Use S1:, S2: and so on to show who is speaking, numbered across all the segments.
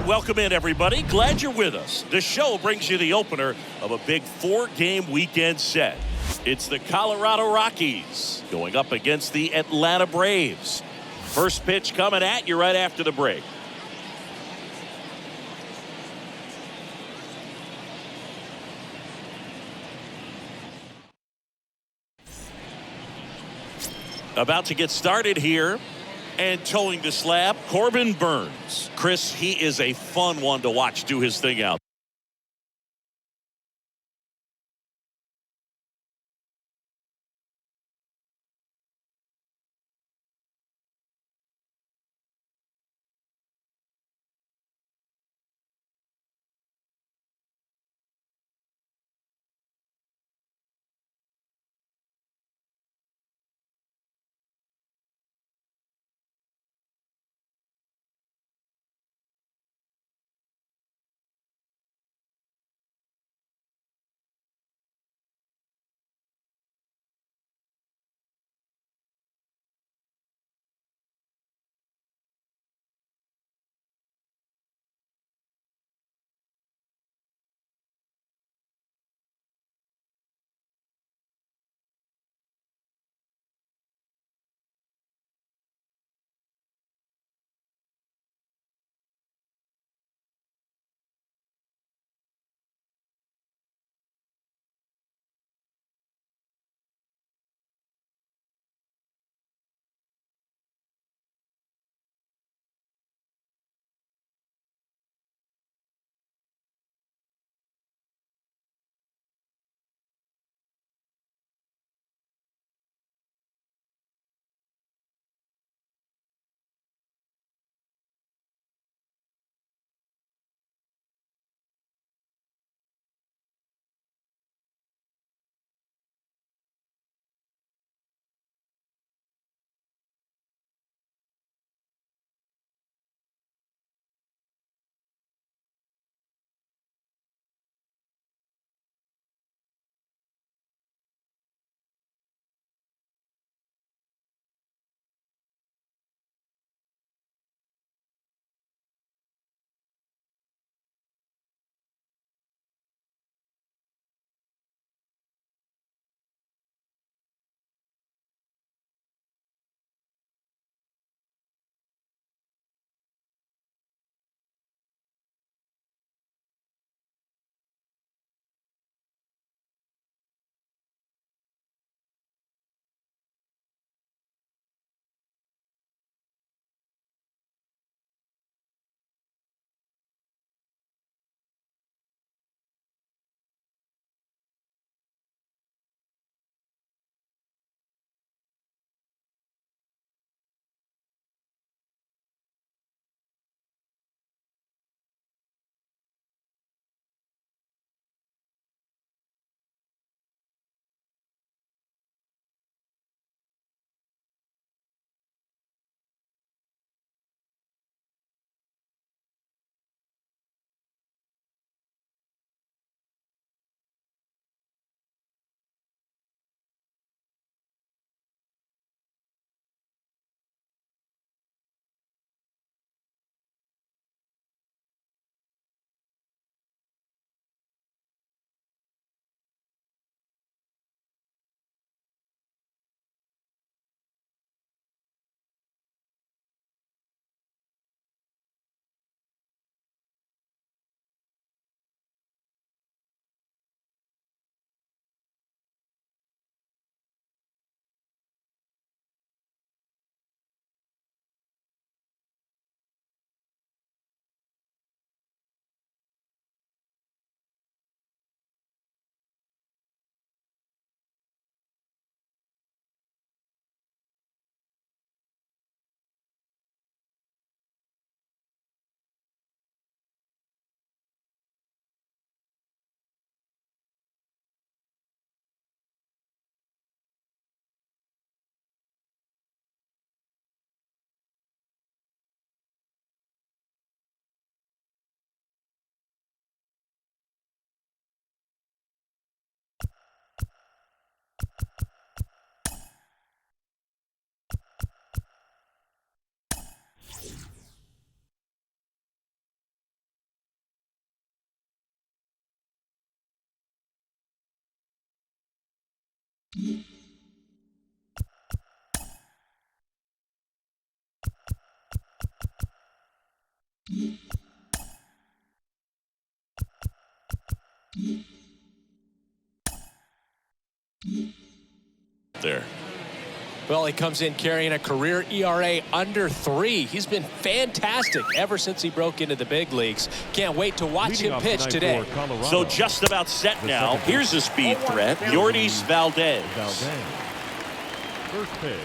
S1: welcome in, everybody. Glad you're with us. The show brings you the opener of a big 4-game weekend set. It's the Colorado Rockies going up against the Atlanta Braves. First pitch coming at you right after the break. About to get started here. And towing the slab, Corbin Burnes. Chris, he is a fun one to watch do his thing out. There.
S2: Well, he comes in carrying a career ERA under 3. He's been fantastic ever since he broke into the big leagues. Can't wait to watch him pitch today.
S1: So just about set now. Here's a speed threat, Yordis Valdez.
S3: First pitch,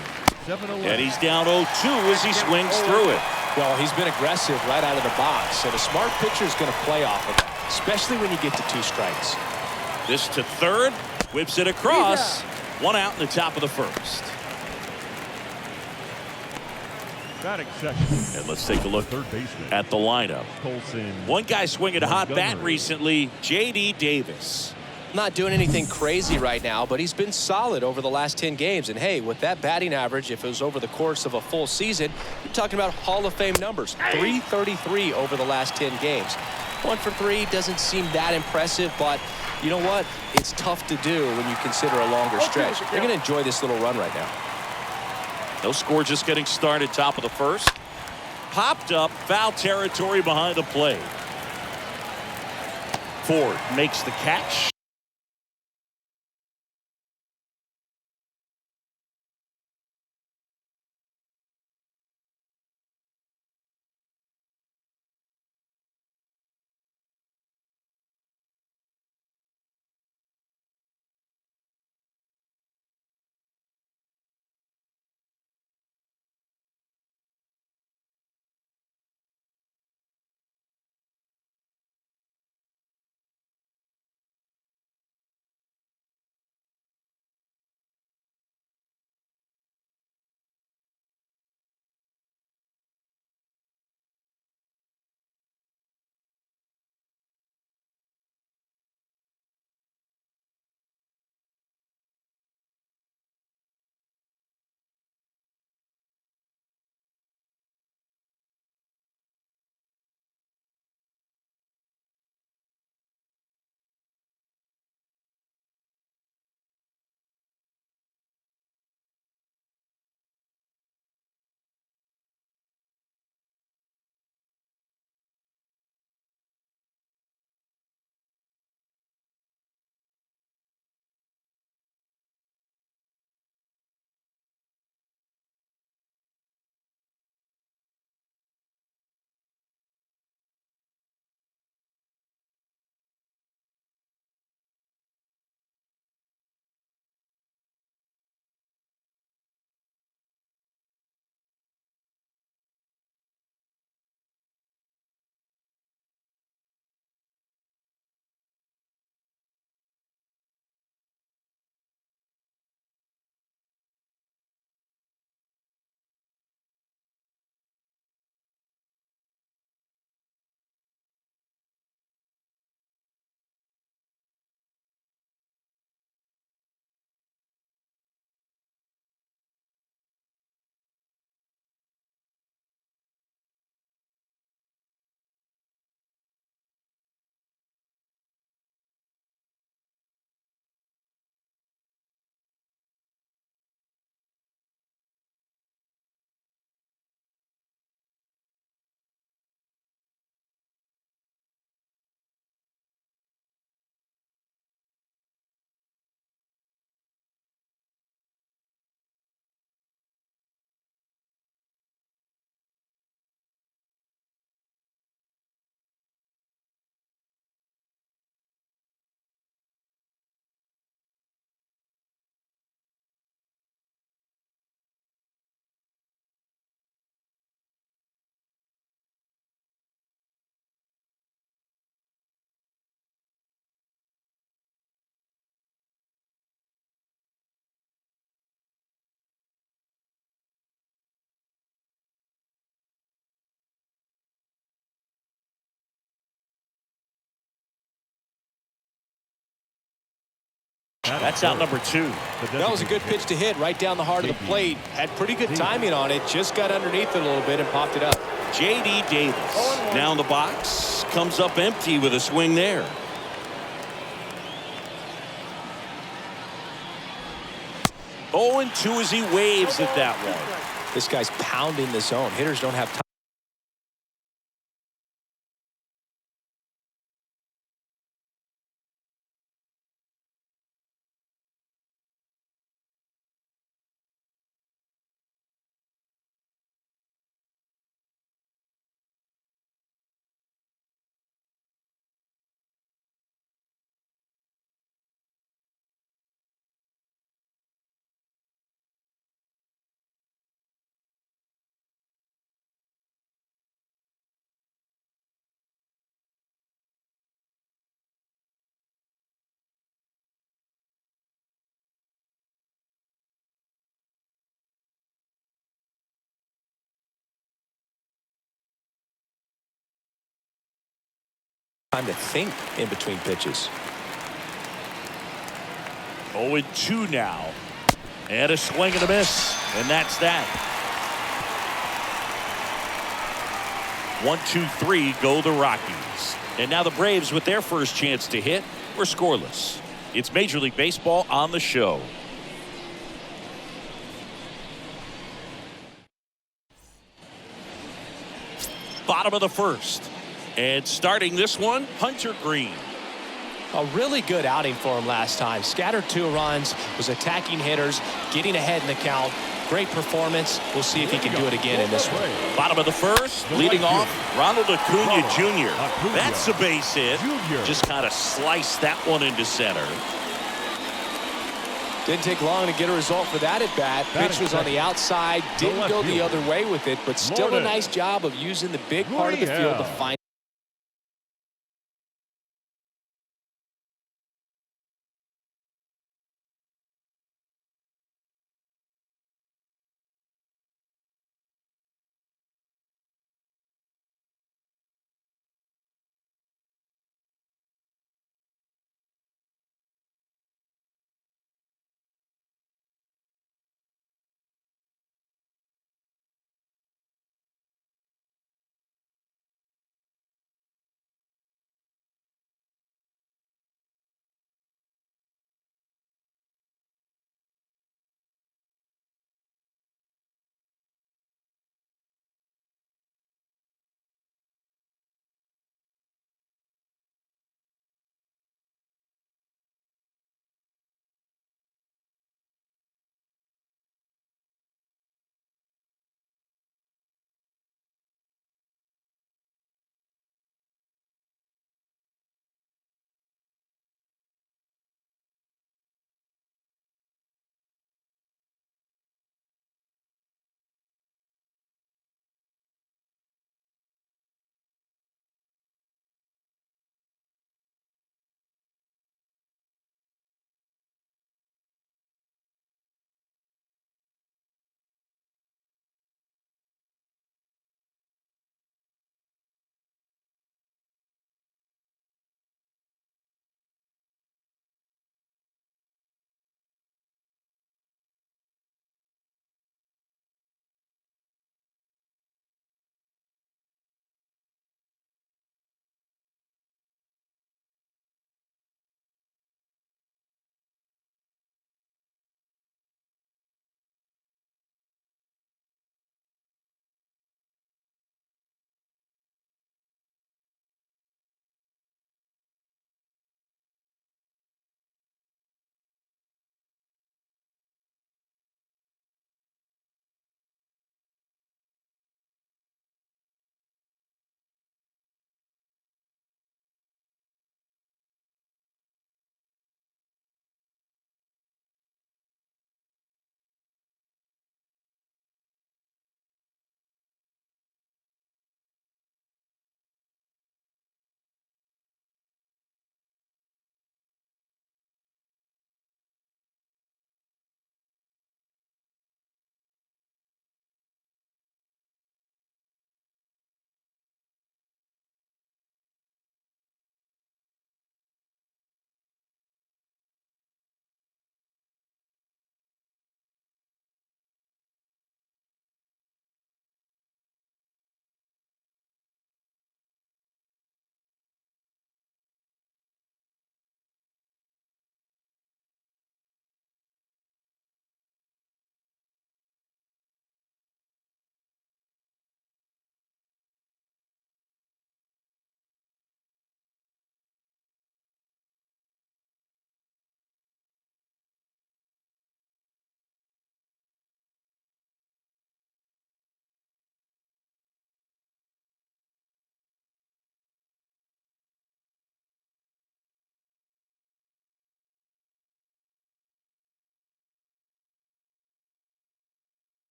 S3: 7-11.
S1: And he's down 0-2 as he swings through it.
S2: Well, he's been aggressive right out of the box, and a smart pitcher is going to play off of that, especially when you get to 2 strikes.
S1: This to third, whips it across. 1 out in the top of the first.
S3: Batting second.
S1: And let's take a look
S3: Third baseman
S1: at the lineup.
S3: Colson.
S1: One guy swinging a hot bat
S3: Montgomery.
S1: recently, J.D. Davis.
S2: Not doing anything crazy right now, but he's been solid over the last 10 games. And hey, with that batting average, if it was over the course of a full season, you're talking about Hall of Fame numbers. 333 over the last 10 games. 1 for 3 doesn't seem that impressive, but you know what? It's tough to do when you consider a longer stretch. They're going to enjoy this little run right now.
S1: No score, just getting started, top of the first. Popped up, foul territory behind the plate. Ford makes the catch. That's out number 2.
S2: That was a good pitch to hit right down the heart of the plate. Had pretty good timing on it. Just got underneath it a little bit and popped it up.
S1: J.D. Davis now in the box. Comes up empty with a swing there. 0-2 as he waves at that one.
S2: This guy's pounding the zone. Hitters don't have time. Time to think in between pitches.
S1: 0-2 now. And a swing and a miss. And that's that. 1-2-3 go the Rockies. And now the Braves, with their first chance to hit, were scoreless. It's Major League Baseball on the show. Bottom of the first. And starting this one, Hunter Green.
S2: A really good outing for him last time. Scattered 2 runs, was attacking hitters, getting ahead in the count. Great performance. We'll see if he can do it again in this one.
S1: Bottom of the first, leading off, Ronald Acuna Jr. That's a base hit. Just kind of sliced that one into center.
S2: Didn't take long to get a result for that at bat. Pitch was on the outside, didn't go the other way with it, but still a nice job of using the big part of the field to find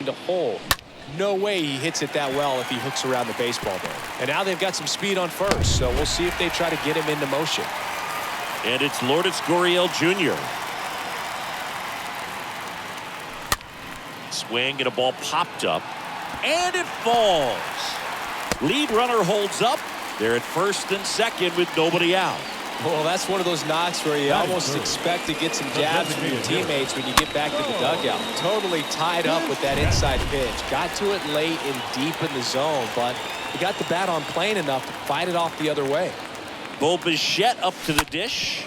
S2: the hole. No way he hits it that well if he hooks around the baseball there. And now they've got some speed on first, so we'll see if they try to get him into motion.
S1: And it's Lourdes Gurriel Jr. Swing and a ball popped up. And it falls. Lead runner holds up. They're at first and second with nobody out.
S2: Well, that's one of those knocks where you almost expect to get some jabs from your teammates when you get back to the dugout. Totally tied up with that inside pitch. Got to it late and deep in the zone, but he got the bat on plane enough to fight it off the other way.
S1: Bo Bichette up to the dish.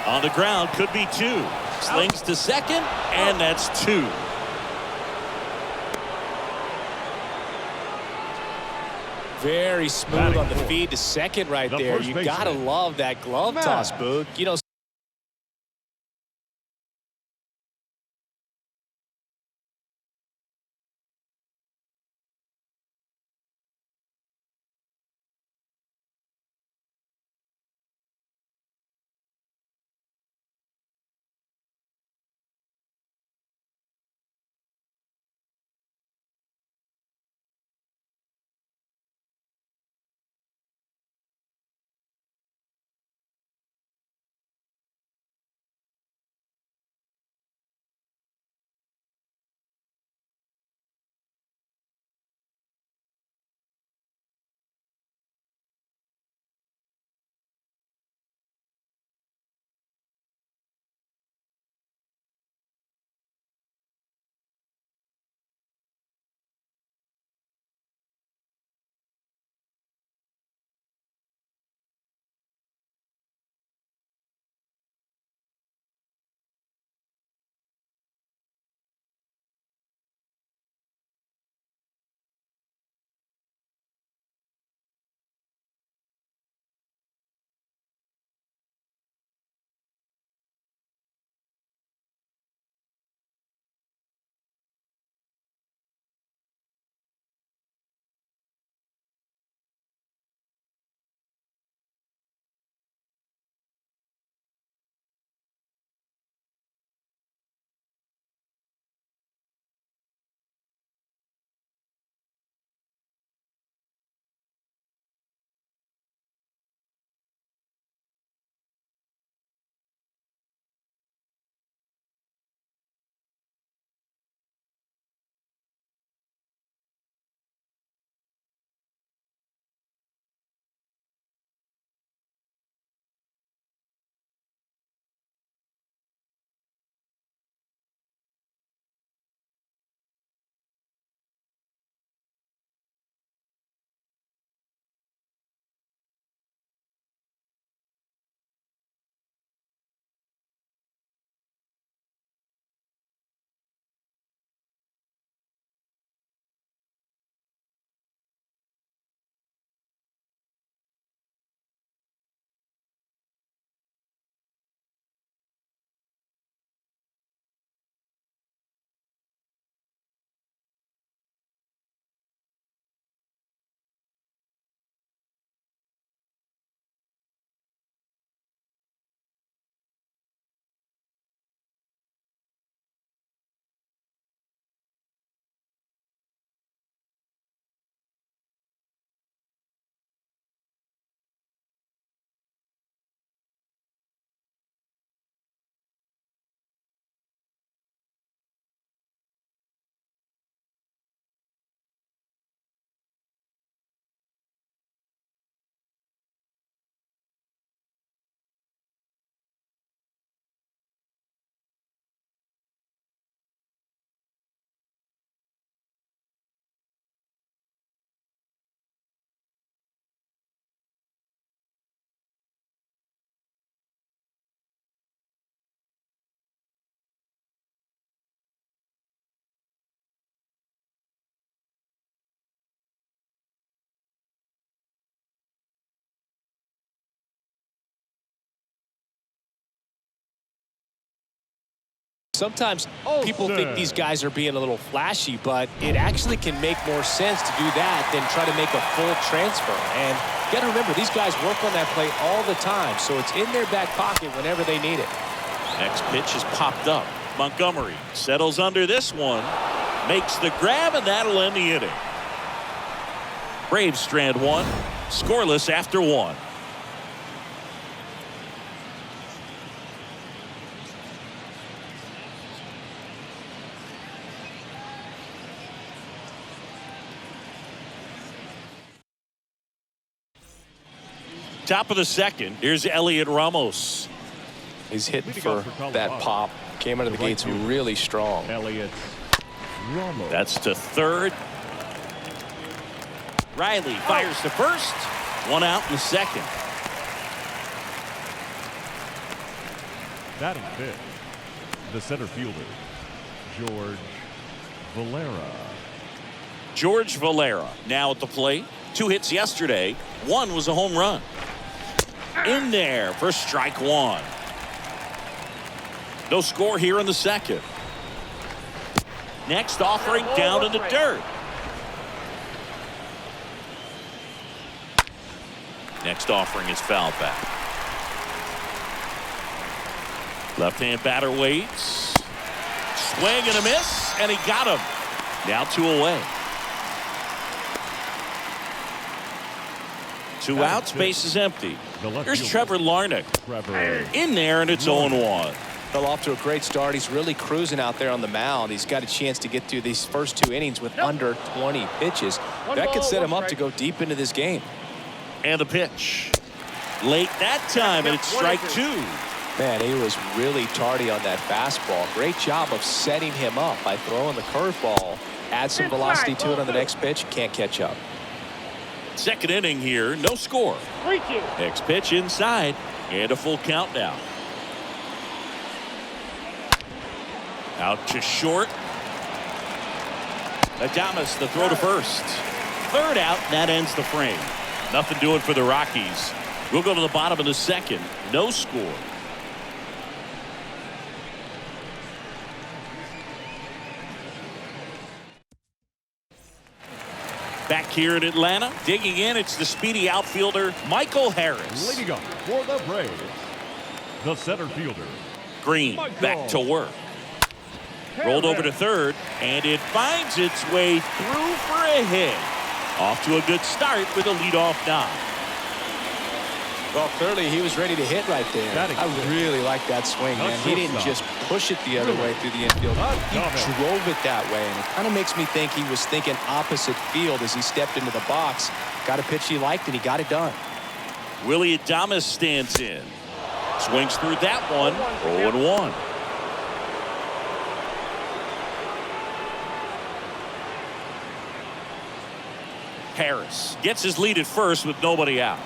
S1: On the ground, could be two. Slings to second, and that's two.
S2: Very smooth on the feed to second right there. You got to love that glove toss, Boog. You know, sometimes people think these guys are being a little flashy, but it actually can make more sense to do that than try to make a full transfer. And you got to remember, these guys work on that play all the time, so it's in their back pocket whenever they need it.
S1: Next pitch is popped up. Montgomery settles under this one. makes the grab, and that'll end the inning. Braves strand one, scoreless after one. Top of the second. Here's Elliot Ramos.
S2: He's hitting for that pop. Came out of the gates really strong.
S3: Elliot Ramos.
S1: That's to third. Riley fires to first. One out in the second.
S3: Batting fifth, the center fielder, George Valera.
S1: George Valera now at the plate. 2 hits yesterday. 1 was a home run. In there for strike 1. No score here in the second. Next offering down in the dirt. Next offering is fouled back. Left-hand batter waits. Swing and a miss, and he got him. Now 2 away. 2 outs, base is empty. Here's Trevor Larnach. In there, and it's 0-1.
S2: Fell off to a great start. He's really cruising out there on the mound. He's got a chance to get through these first 2 innings with under 20 pitches. That could set him up to go deep into this game.
S1: And the pitch. Late that time, and it's strike 2.
S2: Man, he was really tardy on that fastball. Great job of setting him up by throwing the curveball. Add some velocity to it on the next pitch. Can't catch up.
S1: Second inning here, no score. Next pitch inside, and a full count now. Out to short. Adames, the throw to first. Third out, that ends the frame. Nothing doing for the Rockies. We'll go to the bottom of the second. No score. Back here in Atlanta, digging in, it's the speedy outfielder, Michael Harris.
S3: Leading up for the Braves, the center fielder,
S1: Green back to work. Rolled over to third, and it finds its way through for a hit. Off to a good start with a leadoff knock.
S2: Well, clearly he was ready to hit right there. I really like that swing, man. He didn't just push it the other way through the infield. He drove it that way, and it kind of makes me think he was thinking opposite field as he stepped into the box. Got a pitch he liked, and he got it done.
S1: Willie Adames stands in. Swings through that one. 0-1. Harris gets his lead at first with nobody out.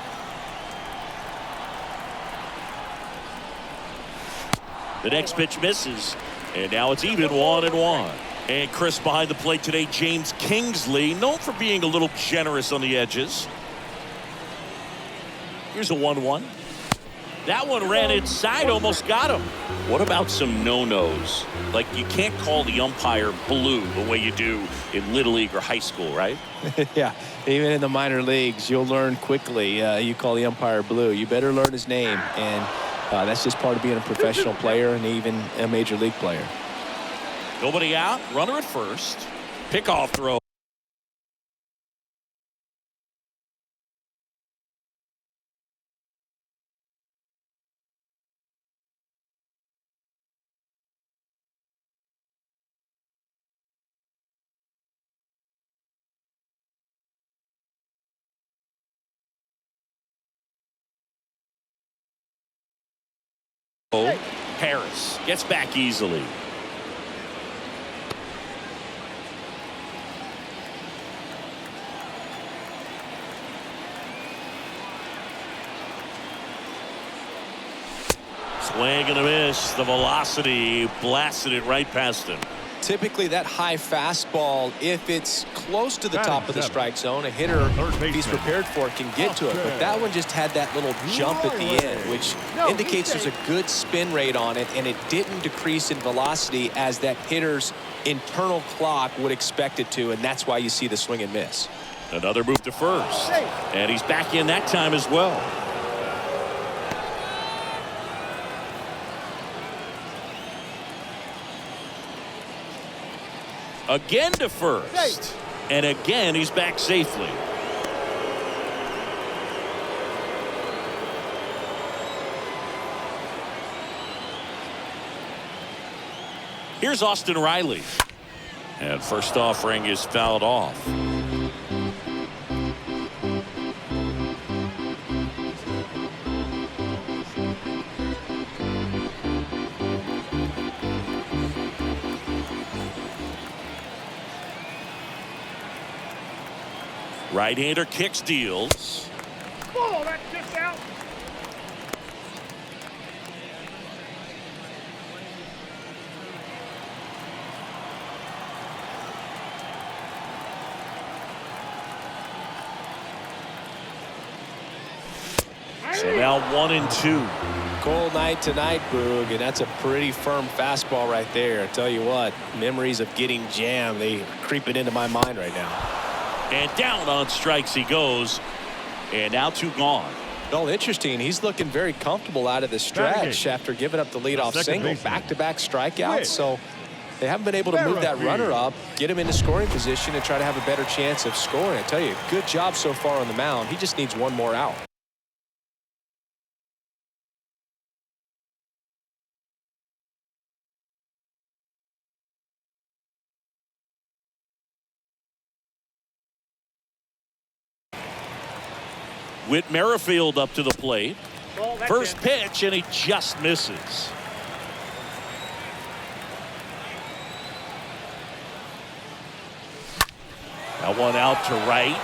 S1: The next pitch misses, and now it's even 1-1. And Chris behind the plate today, James Kingsley, known for being a little generous on the edges. Here's a 1-1. That one ran inside, almost got him. What about some no-nos? Like, you can't call the umpire blue the way you do in Little League or high school, right?
S2: Yeah, even in the minor leagues, you'll learn quickly. You call the umpire blue. You better learn his name, and that's just part of being a professional player and even a major league player.
S1: Nobody out, runner at first. Pickoff throw. Harris gets back easily. Swing and a miss. The velocity blasted it right past him.
S2: Typically that high fastball, if it's close to the top of the strike zone, a hitter, if he's prepared for it, can get to it. But that one just had that little jump at the end, which indicates there's a good spin rate on it, and it didn't decrease in velocity as that hitter's internal clock would expect it to, and that's why you see the swing and miss.
S1: Another move to first, and he's back in that time as well. Again to first. And again, he's back safely. Here's Austin Riley. And first offering is fouled off. Right-hander kicks, deals.
S4: Oh, that tipped out.
S1: So now 1-2.
S2: Cold night tonight, Boog, and that's a pretty firm fastball right there. I tell you what, memories of getting jammed, they creeping into my mind right now.
S1: And down on strikes he goes. And now 2 gone.
S2: Well, interesting. He's looking very comfortable out of the stretch after giving up the leadoff single. Back-to-back strikeouts. So they haven't been able to move that runner up, get him into scoring position, and try to have a better chance of scoring. I tell you, good job so far on the mound. He just needs one more out.
S1: Whit Merrifield up to the plate. First pitch, and he just misses. That one out to right.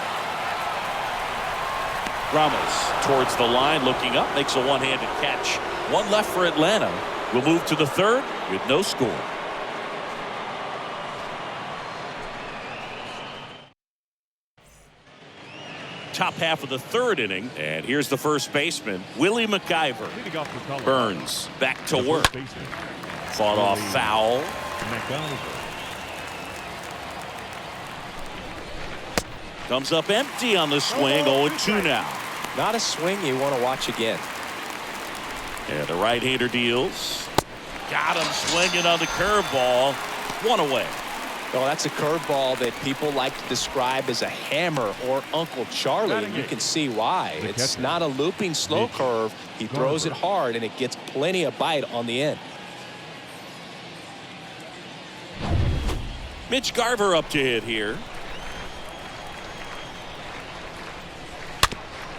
S1: Ramos towards the line, looking up, makes a one-handed catch. One left for Atlanta. We'll move to the third with no score. Top half of the third inning, and here's the first baseman, Willie McIver. Burns back to work. Fought off foul. Comes up empty on the swing. 0-2 now.
S2: Not a swing you want to watch again.
S1: And the right-hander deals. Got him swinging on the curveball. 1 away.
S2: Well, that's a curveball that people like to describe as a hammer or Uncle Charlie, and you can see why. It's not a looping slow curve. He throws it hard, and it gets plenty of bite on the end.
S1: Mitch Garver up to hit here.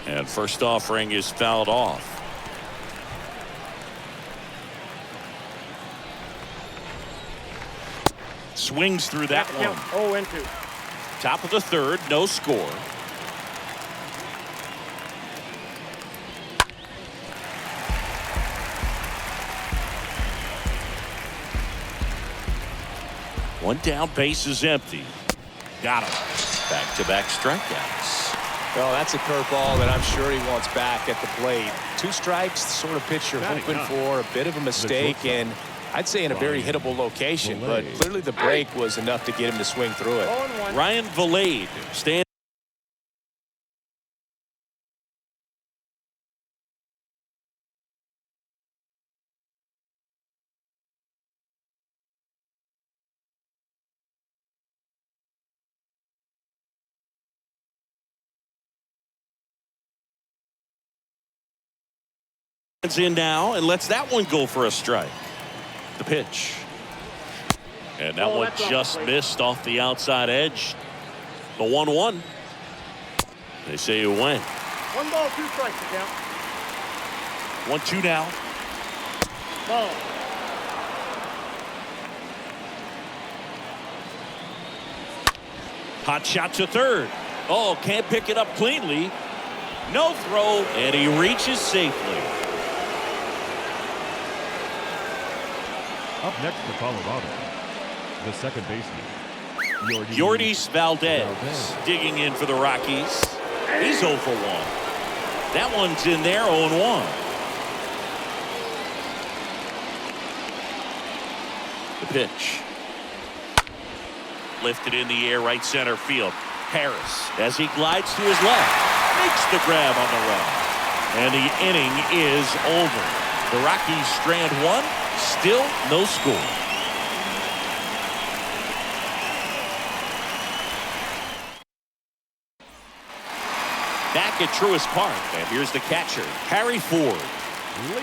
S1: And first offering is fouled off. Swings through that one.
S4: 0-2.
S1: Top of the third, no score. One down, base is empty. Got him. Back-to-back strikeouts.
S2: Well, that's a curveball that I'm sure he wants back at the plate. 2 strikes, the sort of pitch you're hoping for. A bit of a mistake, and I'd say in a very hittable location, but clearly the break was enough to get him to swing through it.
S1: Ryan Valade stands. In now and lets that one go for a strike. The pitch. And that one just missed off the outside edge. The 1-1. They say it went.
S4: 1 ball, 2 strikes to count.
S1: 1-2 now.
S4: Ball.
S1: Hot shot to third. Oh, can't pick it up cleanly. No throw, and he reaches safely.
S3: Up next for Colorado, the second baseman,
S1: Yordis Valdez digging in for the Rockies. He's 0 for 1. That one's in there, 0-1. The pitch. Lifted in the air, right center field. Harris, as he glides to his left, makes the grab on the run. And the inning is over. The Rockies strand 1. Still no score. Back at Truist Park, and here's the catcher, Harry Ford.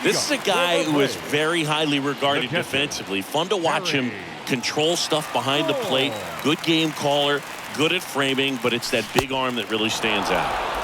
S1: This is a guy who is very highly regarded defensively. Fun to watch him control stuff behind the plate. Good game caller, good at framing, but it's that big arm that really stands out.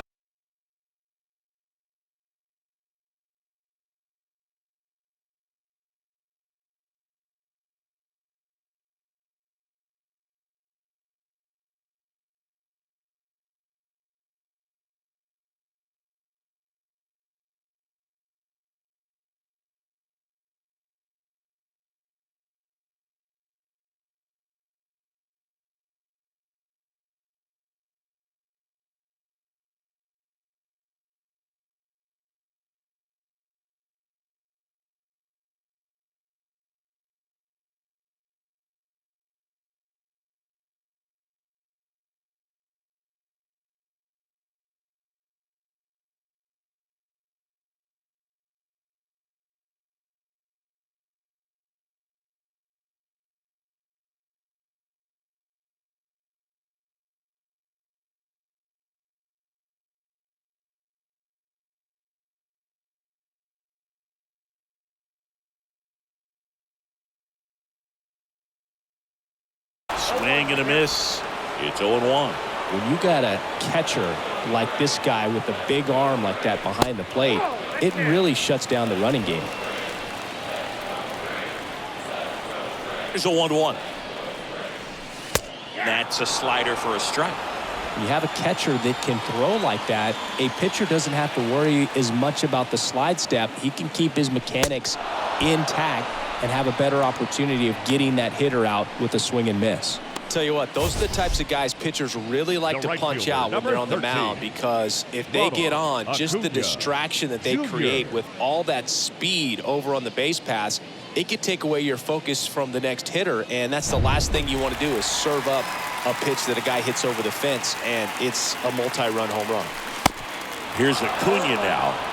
S1: Swing and a miss. It's 0-1.
S2: When you got a catcher like this guy with a big arm like that behind the plate, it really shuts down the running game.
S1: Here's a 1-1. That's a slider for a strike.
S2: You have a catcher that can throw like that. A pitcher doesn't have to worry as much about the slide step. He can keep his mechanics intact and have a better opportunity of getting that hitter out with a swing and miss. Tell you what, those are the types of guys pitchers really like to punch out when they're on the mound, because if they get on, just the distraction that they create with all that speed over on the base pass, it could take away your focus from the next hitter, and that's the last thing you want to do is serve up a pitch that a guy hits over the fence, and it's a multi-run home run.
S1: Here's Acuna now.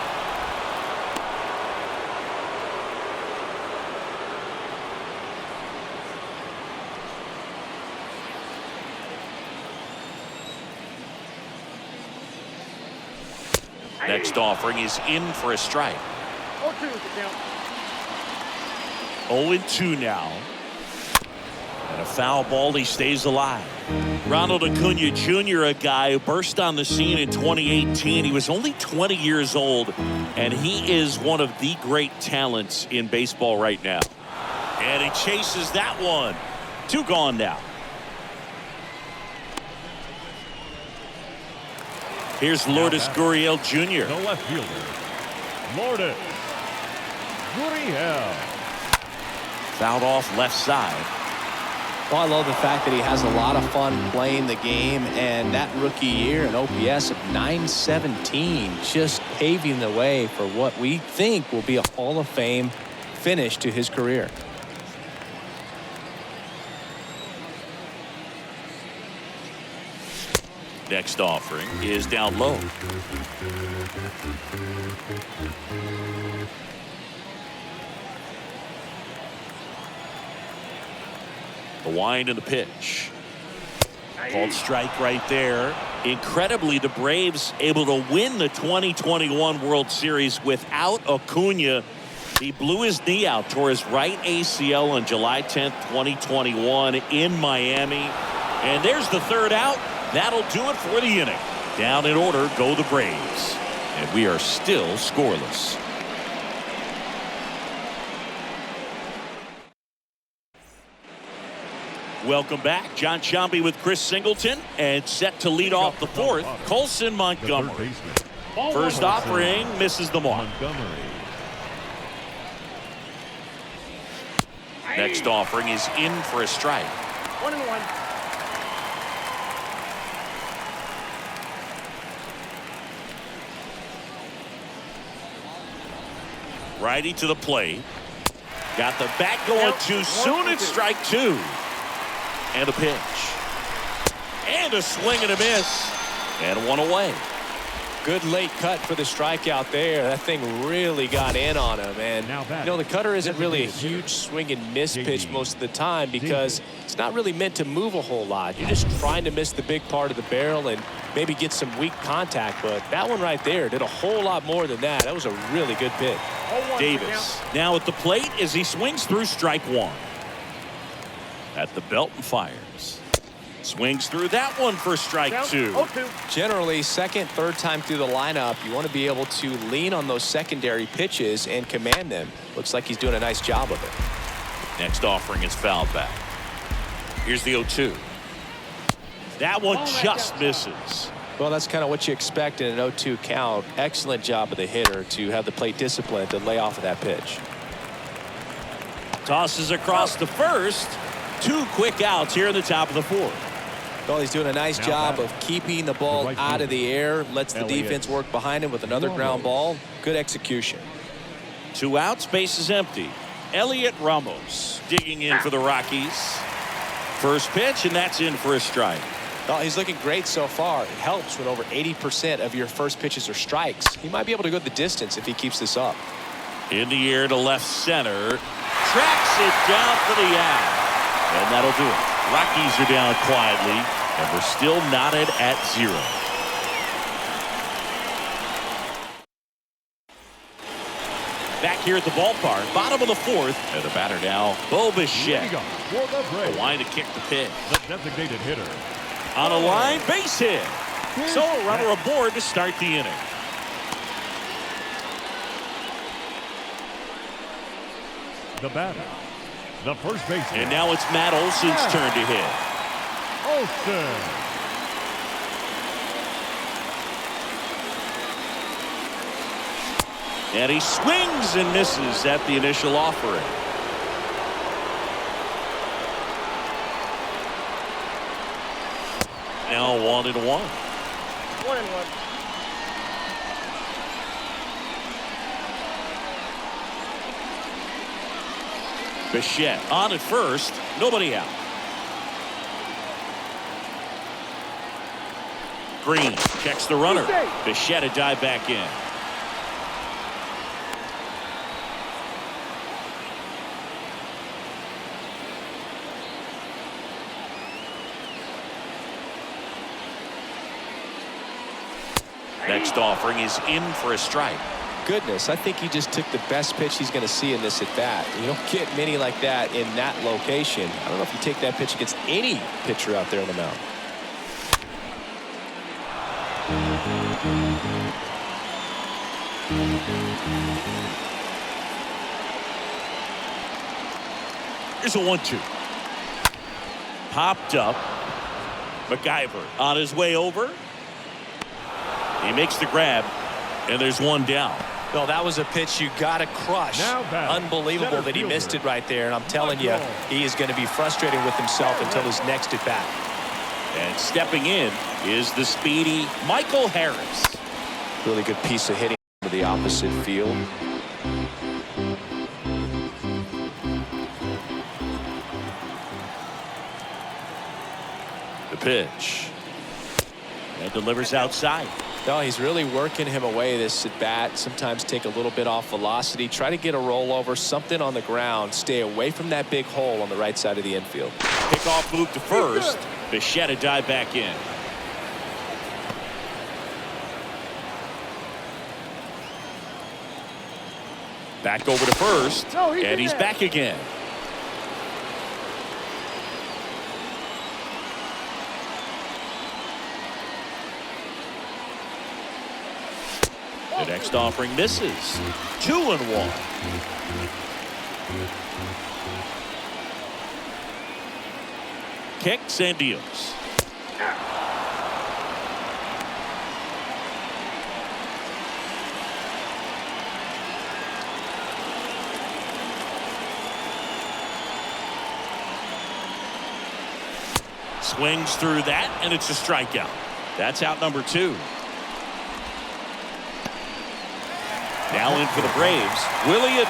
S1: Next offering is in for a strike.
S4: 0-2 is the count.
S1: 0-2 now. And a foul ball, he stays alive. Ronald Acuna Jr., a guy who burst on the scene in 2018. He was only 20 years old, and he is one of the great talents in baseball right now. And he chases that one. 2 gone now. Here's Lourdes Gurriel Jr.
S3: The left fielder, Lourdes Gurriel.
S1: Fouled off left side.
S2: Well, I love the fact that he has a lot of fun playing the game, and that rookie year, an OPS of 917, just paving the way for what we think will be a Hall of Fame finish to his career.
S1: Next offering is down low. The wind and the pitch. Called strike right there. Incredibly, the Braves able to win the 2021 World Series without Acuna. He blew his knee out, tore his right ACL on July 10th, 2021 in Miami. And there's the third out. That'll do it for the inning. Down in order go the Braves. And we are still scoreless. Welcome back. John Sciambi with Chris Singleton, and set to lead off the fourth, Colson Montgomery. First offering misses the mark. Next offering is in for a strike.
S4: 1-1.
S1: Righty to the plate. Got the bat going too soon. It's strike 2. And a pitch. And a swing and a miss. And one away.
S2: Good late cut for the strikeout there. That thing really got in on him. And, you know, the cutter isn't really a huge swing and miss pitch most of the time because it's not really meant to move a whole lot. You're just trying to miss the big part of the barrel and maybe get some weak contact. But that one right there did a whole lot more than that. That was a really good pitch.
S1: Davis now at the plate as he swings through strike one. At the belt and fires. Swings through that one for strike two.
S2: Generally, second, third time through the lineup, you want to be able to lean on those secondary pitches and command them. Looks like he's doing a nice job of it.
S1: Next offering is fouled back. Here's the 0-2. That one just misses.
S2: Well, that's kind of what you expect in an 0-2 count. Excellent job of the hitter to have the plate discipline to lay off of that pitch.
S1: Tosses across to first. 2 quick outs here in the top of the 4th.
S2: Well, he's doing a nice job of keeping the ball out of the air. Lets the defense work behind him with another ground ball. Good execution.
S1: 2 outs, base is empty. Elliot Ramos digging in for the Rockies. First pitch, and that's in for a strike.
S2: Well, he's looking great so far. It helps when over 80% of your first pitches are strikes. He might be able to go the distance if he keeps this up.
S1: In the air to left center. Tracks it down for the out. And that'll do it. Rockies are down quietly, and we're still knotted at 0. Back here at the ballpark, bottom of the 4th, and the batter now, Bo Bichette. The line to kick the pitch.
S3: The designated hitter.
S1: On a line, base hit. So a runner aboard to start the inning.
S3: The batter, the first baseman.
S1: And now it's Matt Olson's turn to hit.
S3: Olson.
S1: And he swings and misses at the initial offering. Now 1-1.
S4: 1-1.
S1: Bichette on at first, nobody out. Green checks the runner. Bichette a dive back in. Next offering is in for a strike.
S2: Goodness, I think he just took the best pitch he's going to see in this at bat. You don't get many like that in that location. I don't know if you take that pitch against any pitcher out there on the mound.
S1: Here's a 1-2. Popped up. MacGyver on his way over. He makes the grab, and there's one down.
S2: No, that was a pitch you got to crush. Unbelievable that he missed it right there. And I'm telling you, he is going to be frustrated with himself until his next at bat.
S1: And stepping in is the speedy Michael Harris.
S2: Really good piece of hitting to the opposite field.
S1: The pitch. And delivers outside.
S2: No, he's really working him away this at bat. Sometimes take a little bit off velocity. Try to get a rollover, something on the ground. Stay away from that big hole on the right side of the infield.
S1: Pickoff move to first. Bichette a dive back in. Back over to first. And he's back again. The next offering misses. 2-1. Kicks and deals. Swings through that, and it's a strikeout. That's out number 2. Now in for the Braves, Willie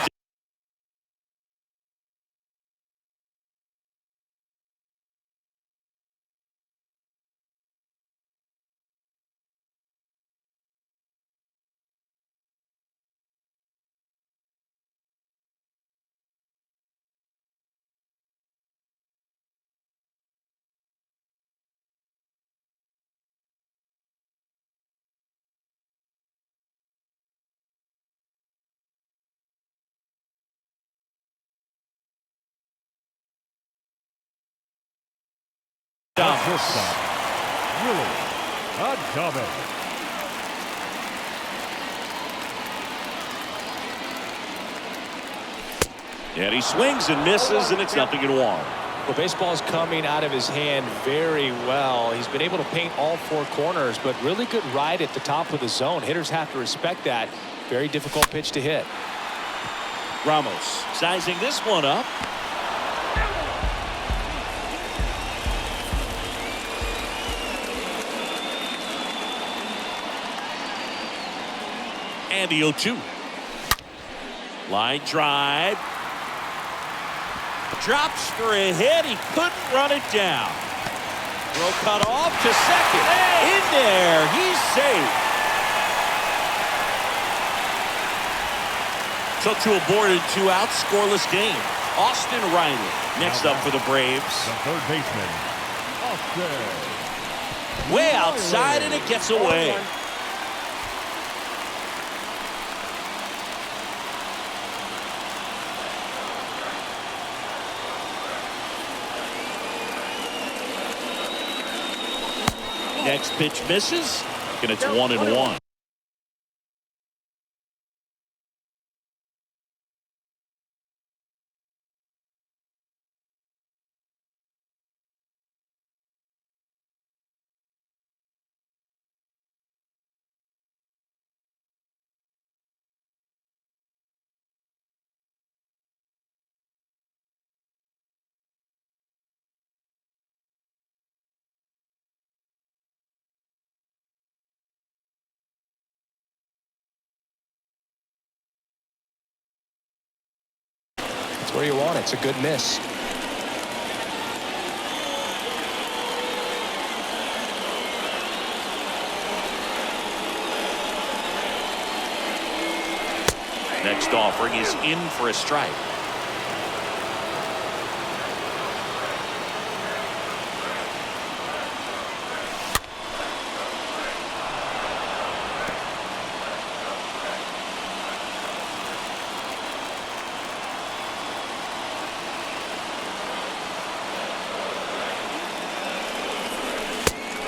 S1: Adames.
S3: Shortstop, Willie Adames.
S1: And he swings and misses, and it's 0-1.
S2: Well, baseball is coming out of his hand very well. He's been able to paint all four corners, but really good ride at the top of the zone. Hitters have to respect that. Very difficult pitch to hit.
S1: Ramos sizing this one up. And the 0-2. Line drive. Drops for a hit. He couldn't run it down. Throw cut off to second. In there. He's safe. So to a board and 2 out, scoreless game. Austin Riley next up for the Braves.
S3: The third baseman, Austin.
S1: Way outside, and it gets away. Next pitch misses, and it's 1-1.
S2: It's where you want it. It's a good miss.
S1: Next offering is in for a strike.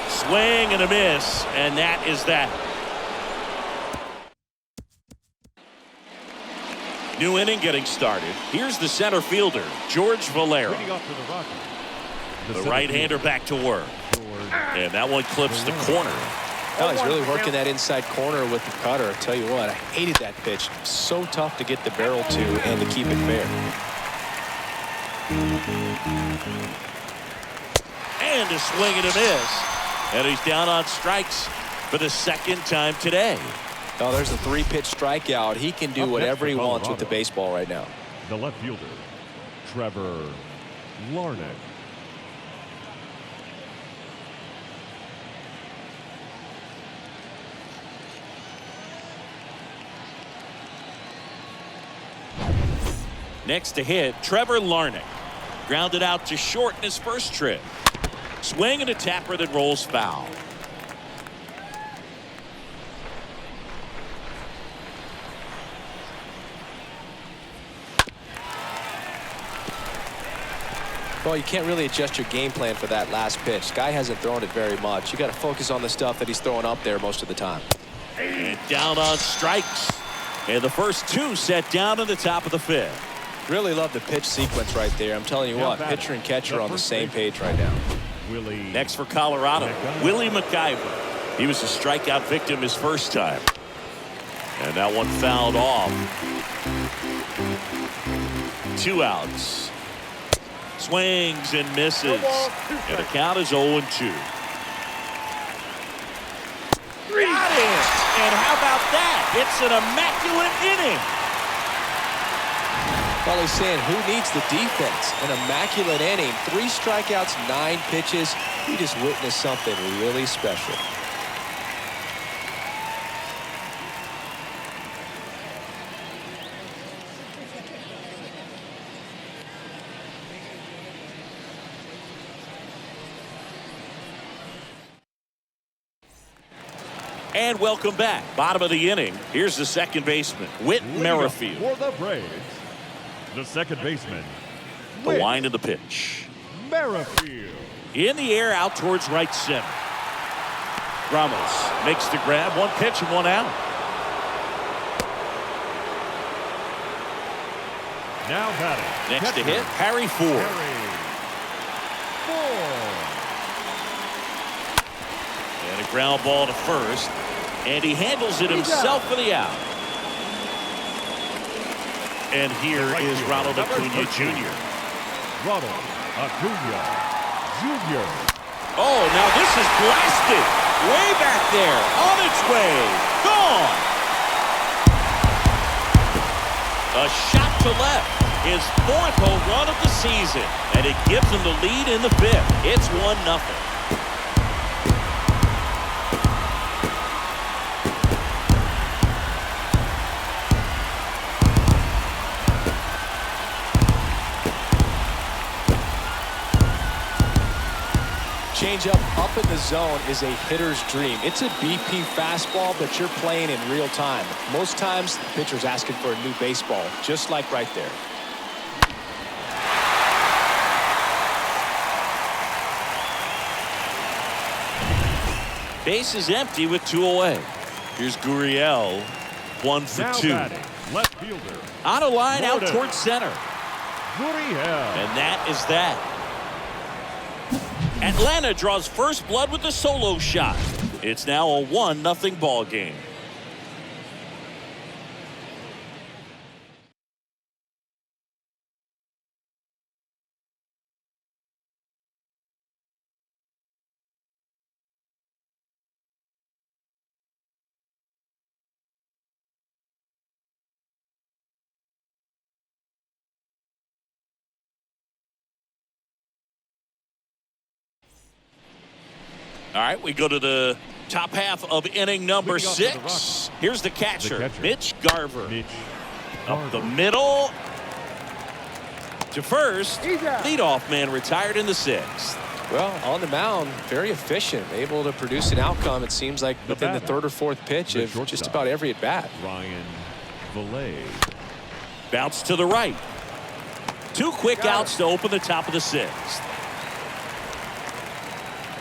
S1: Swing and a miss, and that is that. New inning getting started. Here's the center fielder, George Valera.
S3: Leading off for the Rockies,
S1: The
S3: center
S1: right-hander
S3: fielder,
S1: back to work.
S3: George.
S1: And that one clips the corner.
S2: Oh, he's really working that inside corner with the cutter. I tell you what, I hated that pitch. So tough to get the barrel to and to keep it fair.
S1: And a swing and a miss. And he's down on strikes for the second time today.
S2: Oh, there's a 3-pitch strikeout. He can do
S3: Up
S2: whatever he
S3: next for
S2: wants with the
S3: Colorado.
S2: baseball right now.
S3: The left fielder, Trevor Larnach.
S1: Next to hit, Trevor Larnach. Grounded out to short in his first trip. Swing and a tapper that rolls foul.
S2: Well, you can't really adjust your game plan for that last pitch. Guy hasn't thrown it very much. You got to focus on the stuff that he's throwing up there most of the time.
S1: And down on strikes. And the first 2 set down in the top of the 5th.
S2: Really love the pitch sequence right there. I'm telling you what, pitcher and catcher on the same page right now.
S3: Willie.
S1: Next for Colorado, Willie McIver. He was a strikeout victim his first time. And that one fouled off. 2 outs. Swings and misses. And the count is 0-2. Got it! And how about that? It's an immaculate inning.
S2: Well, he's saying, who needs the defense? An immaculate inning. 3 strikeouts, 9 pitches. We just witnessed something really special.
S1: And welcome back. Bottom of the inning. Here's the second baseman, Whit
S3: Leading
S1: Merrifield.
S3: off for the Braves, the second baseman,
S1: The wind of the pitch.
S3: Merrifield.
S1: In the air out towards right center. Ramos makes the grab. One pitch and one out.
S3: Now batting.
S1: Next to hit, Harry Ford. And a ground ball to first. And he handles it himself for the out. And here is Ronald Acuna Jr.
S3: Ronald Acuna Jr.
S1: Oh, now this is blasted. Way back there. On its way. Gone. A shot to left. His 4th home run of the season. And it gives him the lead in the 5th. It's 1-0.
S2: Changeup up in the zone is a hitter's dream. It's a BP fastball, but you're playing in real time. Most times, the pitcher's asking for a new baseball, just like right there.
S1: Base is empty with 2 away. Here's Gurriel, 1 for 2.
S3: Left fielder.
S1: On a line out
S3: Gordon.
S1: towards center.
S3: Gurriel.
S1: And that is that. Atlanta draws first blood with a solo shot. It's now a 1-0 ball game. All right, we go to the top half of inning number 6. Here's the catcher, Mitch Garver. Up the middle to first. Leadoff man retired in the 6th.
S2: Well, on the mound, very efficient, able to produce an outcome, it seems like, within the 3rd or 4th pitch of just about every at-bat.
S3: Ryan Valet.
S1: Bounce to the right. 2 quick outs to open the top of the 6th.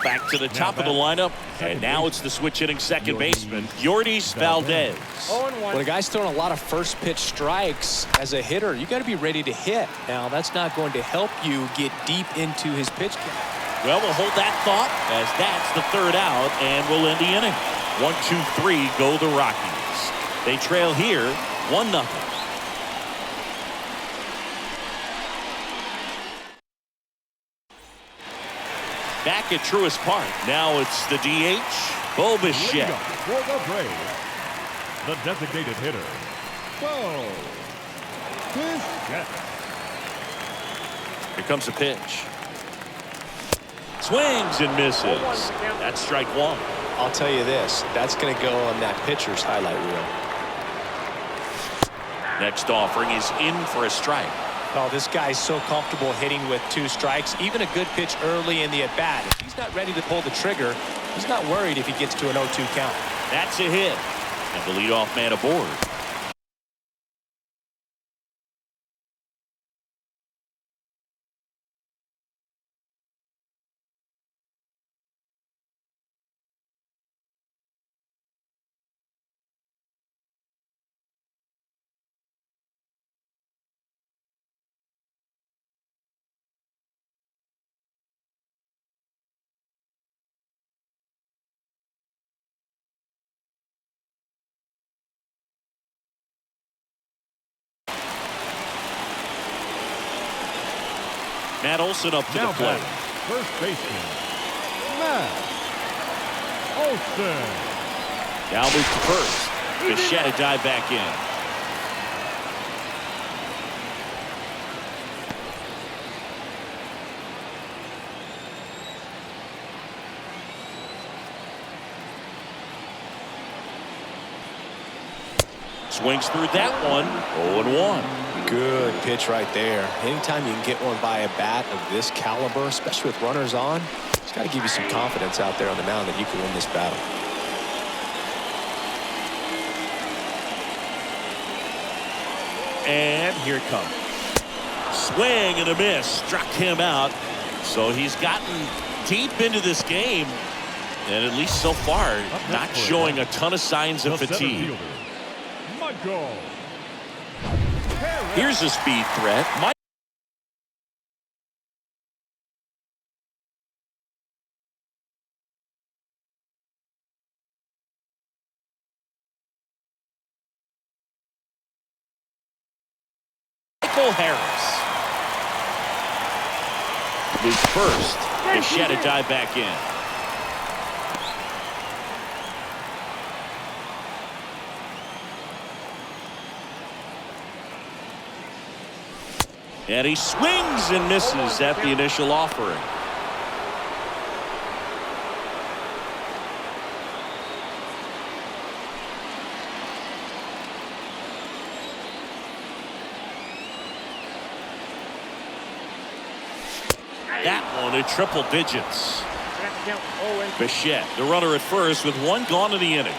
S1: Back to the top of the lineup, and now it's the switch-hitting second baseman, Yourdis Valdez.
S2: When a guy's throwing a lot of first-pitch strikes as a hitter, you got to be ready to hit. Now, that's not going to help you get deep into his pitch count.
S1: Well, we'll hold that thought as that's the 3rd out, and we'll end the inning. 1-2-3 go the Rockies. They trail here 1-0. Back at Truist Park. Now it's the DH, Bo Bichette.
S3: For the Braves, the designated hitter, Bo Bichette.
S1: Here comes the pitch. Swings and misses. That's strike 1.
S2: I'll tell you this, that's going to go on that pitcher's highlight reel.
S1: Next offering is in for a strike.
S2: Oh, this guy's so comfortable hitting with 2 strikes. Even a good pitch early in the at-bat. If he's not ready to pull the trigger, he's not worried if he gets to an 0-2 count.
S1: That's a hit. And the leadoff man aboard. Matt Olson up to the plate.
S3: First baseman, Matt Olson.
S1: Now moves to first. Bichette dive back in. Swings through that one. 0-1.
S2: Good pitch right there. Anytime you can get one by a bat of this caliber, especially with runners on, it's got to give you some confidence out there on the mound that you can win this battle.
S1: And here it comes. Swing and a miss. Struck him out. So he's gotten Deep into this game, and at least so far, not showing a ton of signs of fatigue. Here's a speed threat. Michael Harris. Loose first. Bichette dive back in. And he swings and misses at the initial offering. That one in triple digits. Bichette, the runner at first with one gone in the inning.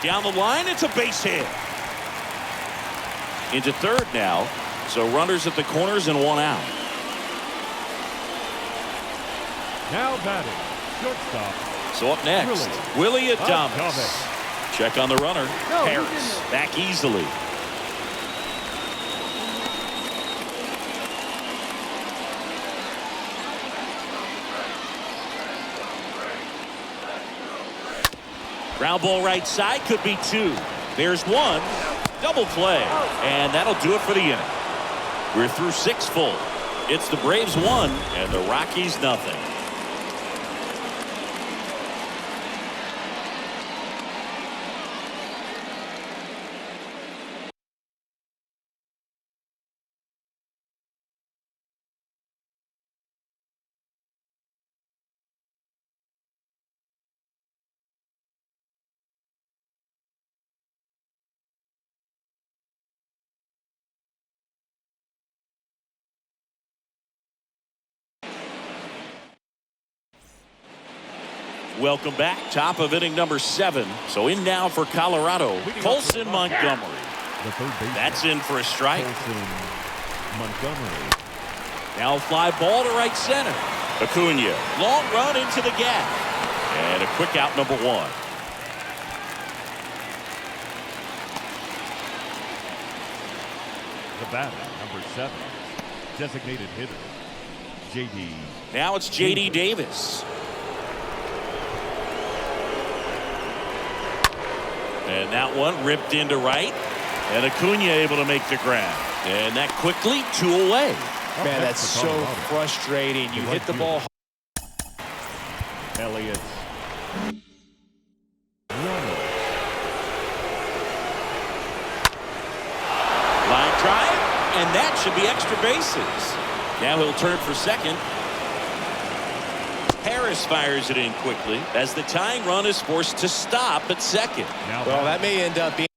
S1: Down the line, it's a base hit. Into third now, so runners at the corners and one out.
S3: Now batting, shortstop.
S1: So up next, Willie Adames. Check on the runner. Harris back easily. Ground ball right side, could be two. There's one. Double play. And that'll do it for the inning. We're through 6 full. It's the Braves 1 and the Rockies nothing. Welcome back. Top of inning number 7. So in now for Colorado, Colson Montgomery. That's in for a strike.
S3: Montgomery.
S1: Now fly ball to right center. Acuna, long run into the gap. And a quick out, number 1.
S3: The batter, number 7. Designated hitter, J.D.
S1: Now it's J.D. Davis. And that one ripped into right. And Acuna able to make the grab. And that quickly 2 away.
S2: Man, that's so frustrating. You hit the ball.
S3: Elliott.
S1: Line drive. And that should be extra bases. Now he'll turn for second. Harris fires it in quickly as the tying run is forced to stop at second.
S2: Well, that may end up being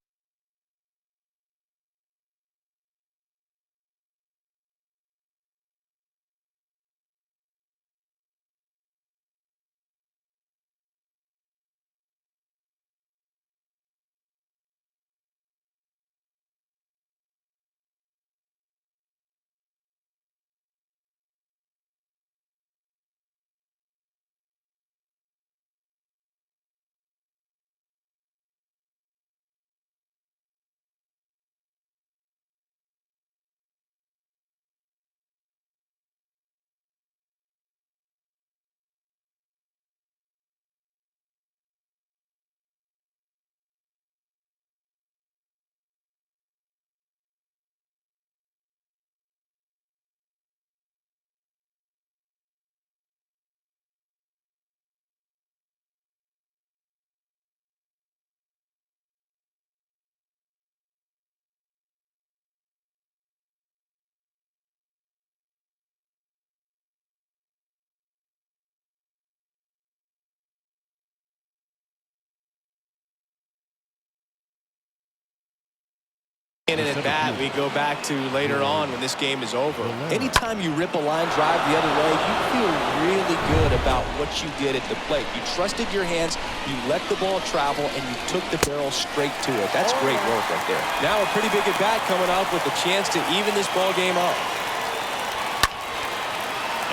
S2: And at bat, we go back to later on when this game is over. Anytime you rip a line drive the other way, you feel really good about what you did at the plate. You trusted your hands, you let the ball travel, and you took the barrel straight to it. That's great work right there. Now a pretty big at bat coming up with a chance to even this ball game up.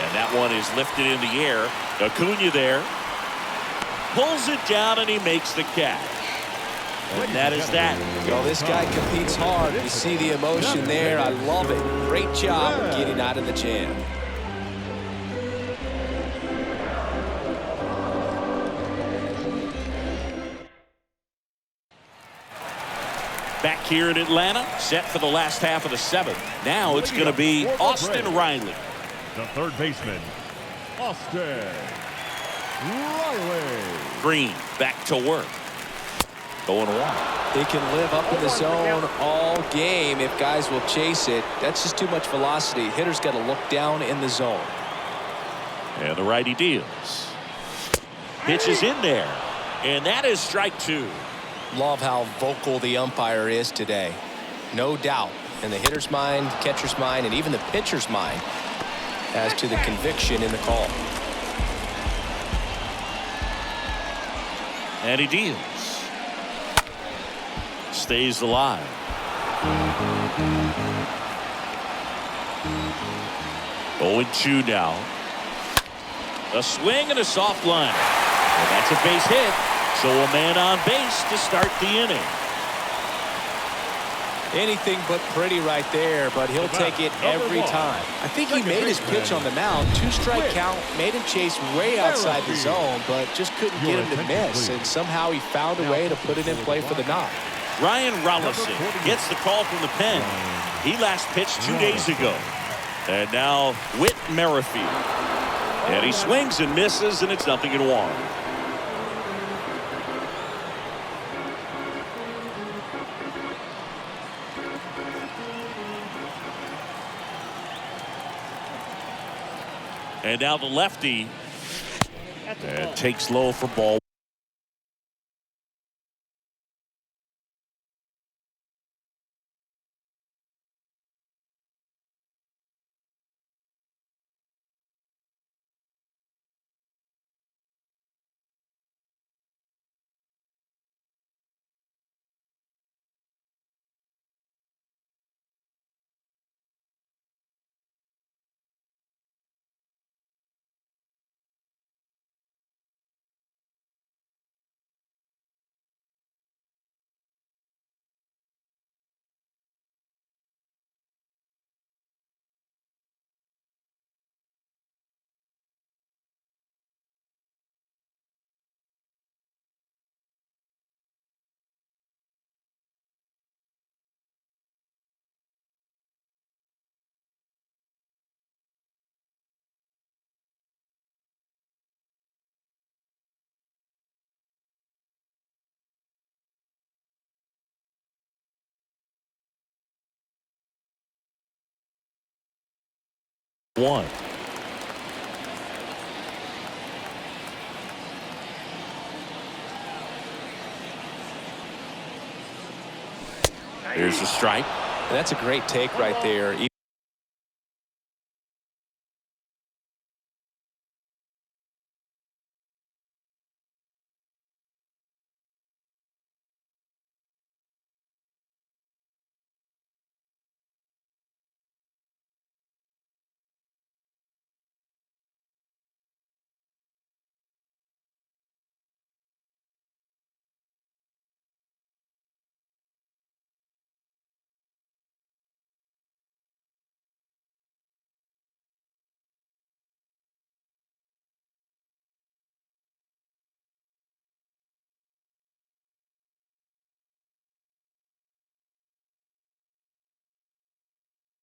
S1: And that one is lifted in the air. Acuna there. Pulls it down and he makes the catch. And that is that.
S2: Well, this guy competes hard. You see the emotion there. I love it. Great job of getting out of the jam.
S1: Back here in Atlanta, set for the last half of the seventh. Now it's going to be Austin Riley.
S3: The third baseman, Austin Riley.
S1: Green back to work. Going wide.
S2: They can live up in the zone all game if guys will chase it. That's just too much velocity. Hitter's got to look down in the zone.
S1: And the righty deals. Pitch is in there. And that is strike two.
S2: Love how vocal the umpire is today. No doubt. In the hitter's mind, catcher's mind, and even the pitcher's mind as to the conviction in the call.
S1: And he deals. Stays alive. Oh, 0-2 now. A swing and a soft line. And that's a base hit. So a man on base to start the inning.
S2: Anything but pretty right there, but he'll take it every time. I think he made his pitch on the mound. 2-strike count, made him chase way outside the zone, but just couldn't get him to miss. And somehow he found a way to put it in play for the knock.
S1: Ryan Rollison gets the call from the pen. He last pitched 2 days ago. And now Whit Merrifield. And he swings and misses, and it's 0-1. And now the lefty takes low for ball. One. Here's the strike.
S2: And that's a great take right there.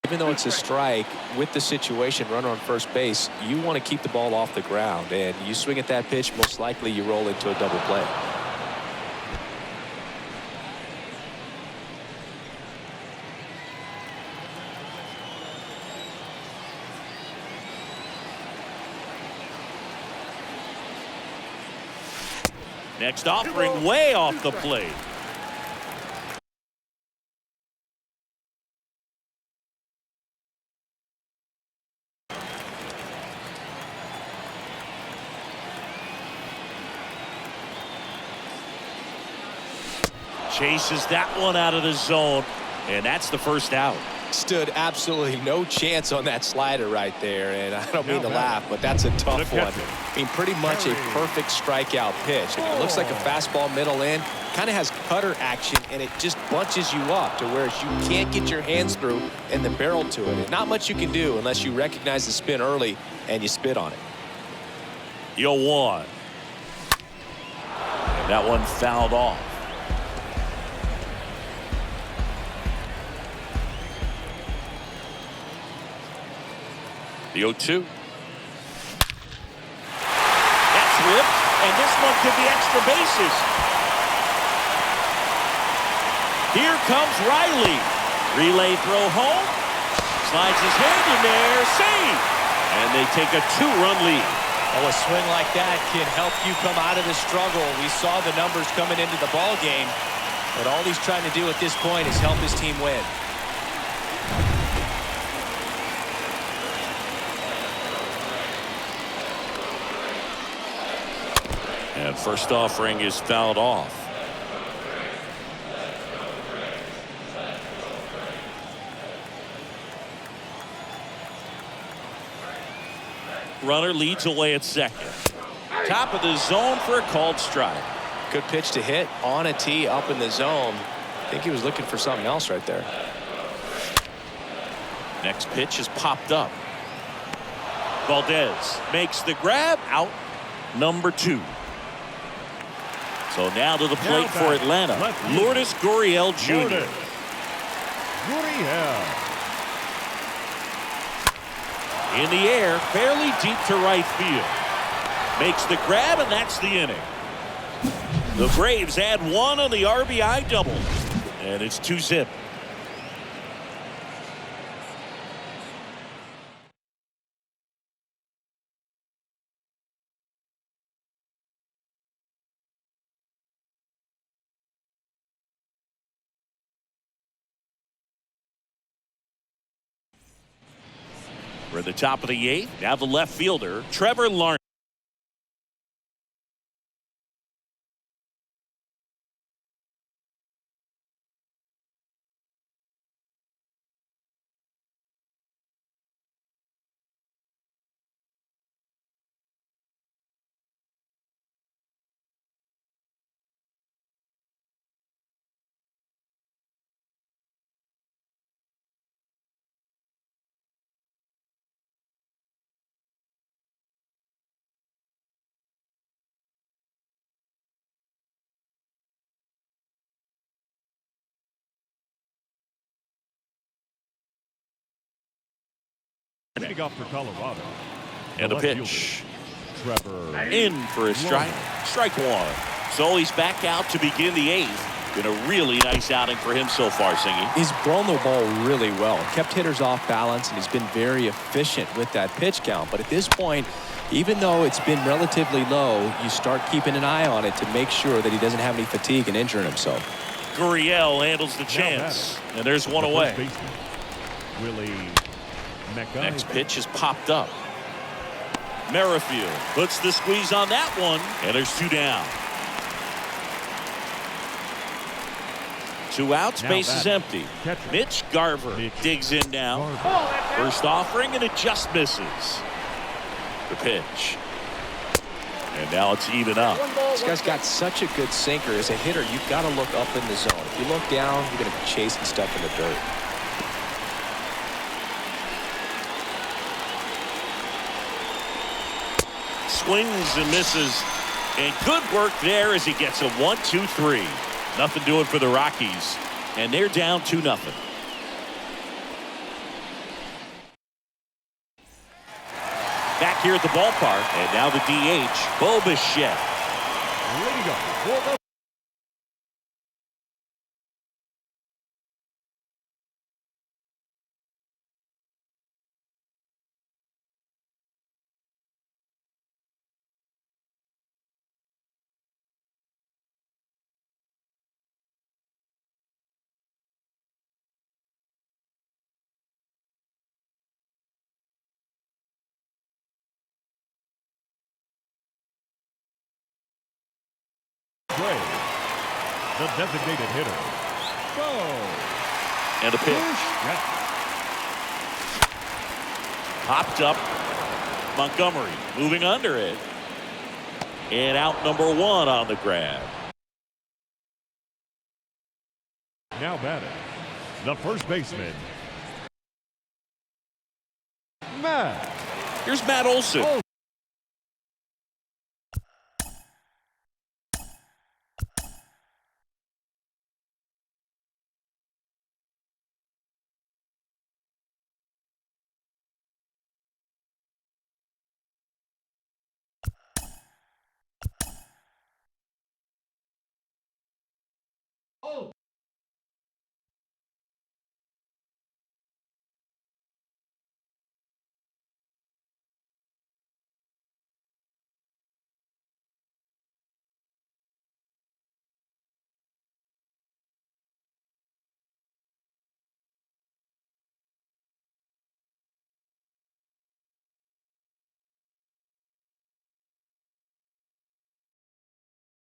S2: Even though it's a strike, with the situation, runner on first base, you want to keep the ball off the ground. And you swing at that pitch, most likely you roll into a double play.
S1: Next offering way off the plate. Chases that one out of the zone, and that's the first out.
S2: Stood absolutely no chance on that slider right there, and I don't mean to laugh, but that's a tough one. I mean, pretty much a perfect strikeout pitch. It looks like a fastball middle in, kind of has cutter action, and it just bunches you up to where you can't get your hands through and the barrel to it. And not much you can do unless you recognize the spin early and you spit on it.
S1: 0-1. And that one fouled off. The 0-2. That's ripped, and this one could be extra bases. Here comes Riley. Relay throw home. Slides his hand in there. Save. And they take a 2-run lead.
S2: Oh, a swing like that can help you come out of the struggle. We saw the numbers coming into the ball game, but all he's trying to do at this point is help his team win.
S1: And first offering is fouled off. Runner leads away at second. Top of the zone for a called strike.
S2: Good pitch to hit on a tee up in the zone. I think he was looking for something else right there.
S1: Next pitch is popped up. Valdez makes the grab. Out number 2. So now to the plate for Atlanta, Lourdes Gurriel Jr.
S3: Gurriel.
S1: In the air, fairly deep to right field. Makes the grab, and that's the inning. The Braves add 1 on the RBI double, and it's 2-zip. We're at the top of the 8th. Now the left fielder, Trevor Lawrence.
S3: Leading off for Colorado.
S1: And a pitch.
S3: Trevor.
S1: In for a strike. Strike 1. So he's back out to begin the 8th. Been a really nice outing for him so far, Singy.
S2: He's thrown the ball really well. Kept hitters off balance, and he's been very efficient with that pitch count. But at this point, even though it's been relatively low, you start keeping an eye on it to make sure that he doesn't have any fatigue and injuring himself.
S1: Gurriel handles the chance. And there's one away. Next pitch is popped up. Merrifield puts the squeeze on that one, and there's 2 down. 2 outs, base is empty. Mitch Garver digs in now. First offering, and it just misses. The pitch. And now it's even up.
S2: This guy's got such a good sinker. As a hitter, you've got to look up in the zone. If you look down, you're going to be chasing stuff in the dirt.
S1: Swings and misses, and good work there as he gets a 1-2-3. Nothing doing for the Rockies, and they're down 2-0. Back here at the ballpark, and now the DH, Bo Bichette.
S3: Leading off for the The designated hitter. Go.
S1: And a pitch. Popped up. Montgomery moving under it. And out number 1 on the grab.
S3: Now batting, the first baseman, Matt.
S1: Here's Matt Olson.